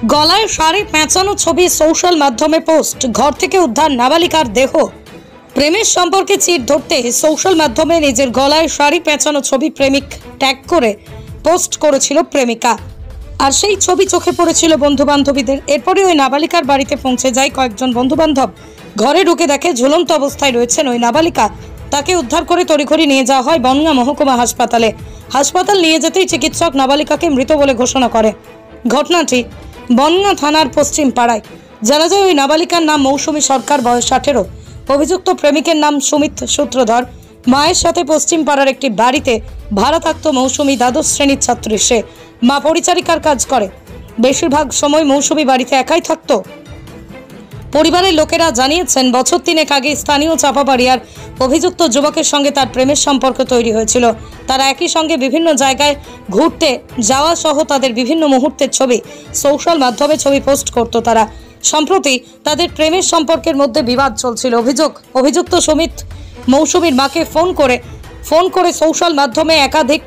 গলায় শাড়ি পেঁচানো ছবি সোশ্যাল মাধ্যমে পোস্ট। ঘর থেকে উদ্ধার নাবালিকার দেহ। প্রেমের সম্পর্কে চির ধরতে সোশ্যাল মাধ্যমে নিজের গলায় শাড়ি পেঁচানো ছবি প্রেমিক ট্যাগ করে পোস্ট করেছিল প্রেমিকা। আর সেই ছবি চোখে পড়েছিল বন্ধু বান্ধবীদের। এরপরে ওই নাবালিকার বাড়িতে পৌঁছে যায় কয়েকজন বন্ধু বান্ধব। ঘরে ঢুকে দেখে ঝুলন্ত অবস্থায় রয়েছেন ওই নাবালিকা। তাকে উদ্ধার করে তড়িঘড়ি নিয়ে যাওয়া হয় বনগাঁ মহকুমা হাসপাতালে। হাসপাতাল নিয়ে যেতেই চিকিৎসক নাবালিকাকে মৃত বলে ঘোষণা করে। ঘটনাটি বনগাঁ থানার পশ্চিম পাড়ায়। জানা যায় ওই নাবালিকার নাম মৌসুমী সরকার, বয়স 18। অভিযুক্ত প্রেমিকের নাম সুমিত সূত্রধর। মায়ের সাথে পশ্চিম পাড়ার একটি বাড়িতে ভাড়া থাকত মৌসুমী। দ্বাদশ শ্রেণীর ছাত্রী সে। মা পরিচারিকার কাজ করে। বেশিরভাগ সময় মৌসুমী বাড়িতে একাই থাকতো। পরিবারের লোকেরা জানিয়েছেন বছর 3 আগে স্থানীয় চাপাবাড়িয়ার অভিযুক্ত যুবকের সঙ্গে তার প্রেমের সম্পর্ক তৈরি হয়েছিল। তারা একই সঙ্গে বিভিন্ন জায়গায় ঘুরতে যাওয়া সহ তাদের বিভিন্ন মুহূর্তের ছবি সোশ্যাল মাধ্যমে পোস্ট করত তারা। সম্প্রতি তাদের প্রেমের সম্পর্কের মধ্যে বিবাদ চলছিল। অভিযুক্ত সুমিত মৌসুমীর মাকে ফোন করে সোশ্যাল মাধ্যমে একাধিক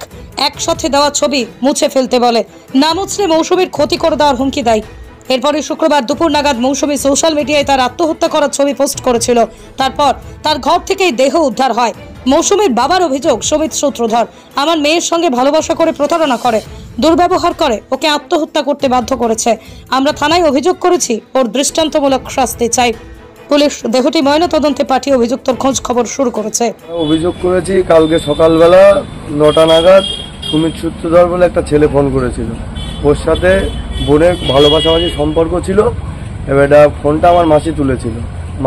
একসাথে দেওয়া ছবি মুছে ফেলতে বলে। না মুছলে মৌসুমীর ক্ষতি করে দেওয়ার হুমকি দেয়। এরপরে শুক্রবার দুপুর নাগাদ মৌসুমী সোশ্যাল মিডিয়ায় তার আত্মহত্যা করার ছবি পোস্ট করেছিল। তারপর তার ঘর থেকেই দেহ উদ্ধার হয়। মৌসুমীর বাবার অভিযোগ, সুমিত সূত্রধর আমার মেয়ের সঙ্গে ভালোবাসা করে প্রতারণা করে, দুর্ব্যবহার করে, ওকে আত্মহত্যা করতে বাধ্য করেছে। আমরা থানায় অভিযোগ করেছি, ওর দৃষ্টান্তমূলক শাস্তি চাই। পুলিশ দেহটি ময়নাতদন্তে পাঠিয়ে অভিযুক্তর খোঁজ খবর শুরু করেছে। অভিযোগ করেছি কালকে সকালবেলা 9টা নাগাদ সুমিত সূত্রধর বলে একটা ছেলে ফোন করেছিল। ওর সাথে বোনের ভালোবাসাবাসি সম্পর্ক ছিল। এবার ফোনটা আমার মাসি তুলেছিল।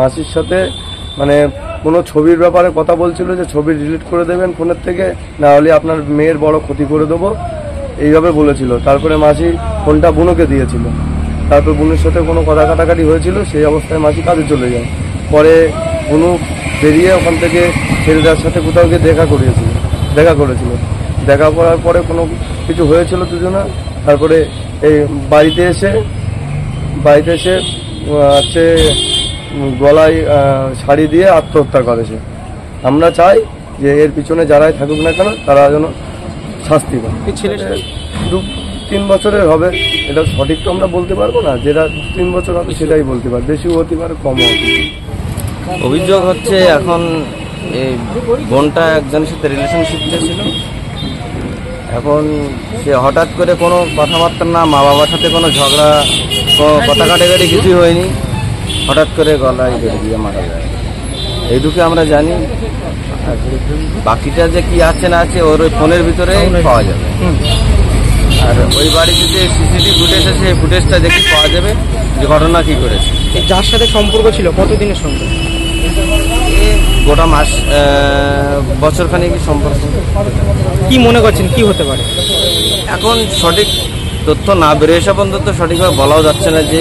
মাসির সাথে কোনো ছবির ব্যাপারে কথা বলছিল যে ছবি ডিলিট করে দেবেন ফোনের থেকে, না হলে আপনার মেয়ের বড় ক্ষতি করে দেবো, এইভাবে বলেছিল। তারপরে মাসি ফোনটা বোনকে দিয়েছিল। তারপর বোনের সাথে কোনো কথা কাটাকাটি হয়েছিল। সেই অবস্থায় মাসি কাজে চলে যায়। পরে বোনু বেরিয়ে ওখান থেকে ছেলেটার সাথে কোথাও গিয়ে দেখা করেছিল। দেখা করার পরে কোনো কিছু হয়েছিল দুজনা। তারপরে এই বাড়িতে এসে হচ্ছে গলায় শাড়ি দিয়ে আত্মহত্যা করেছে। আমরা চাই যে এর পিছনে যারাই থাকুক না কেন তারা যেন শাস্তি পায়। 2-3 বছরের হবে, এটা সঠিক তো আমরা বলতে পারবো না। যেটা 3 বছর হবে সেটাই বলতে পারে, বেশিও হতে পারে কমও হতে পারে। অভিযোগ হচ্ছে এখন এই বোনটা একজনের সাথে রিলেশনশিপে ছিল। এখন সে হঠাৎ করে কোনো কথাবার্তা না, মা বাবার সাথে কোনো ঝগড়া, কোনো কথা কাটাকাটি কিছুই হয়নি, হঠাৎ করে গলায় বেড়ে দিয়ে মারা যায়, এইটুকু আমরা জানি। বাকিটা যে কি আছে না আছে ওর ওই ফোনের ভিতরে পাওয়া যাবে। আর ওই বাড়িতে যে সিসিটিভি ফুটেজ আছে সেই ফুটেজটা দেখে পাওয়া যাবে যে ঘটনা কি করেছে। যার সাথে সম্পর্ক ছিল কতদিনের সম্পর্ক? গোটা মাস, বছরখানেক সম্পর্ক। কি মনে করছেন কি হতে পারে? এখন সঠিক তথ্য না বেরিয়ে আসা পর্যন্ত সঠিকভাবে বলাও যাচ্ছে না যে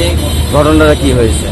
ঘটনাটা কি হয়েছে।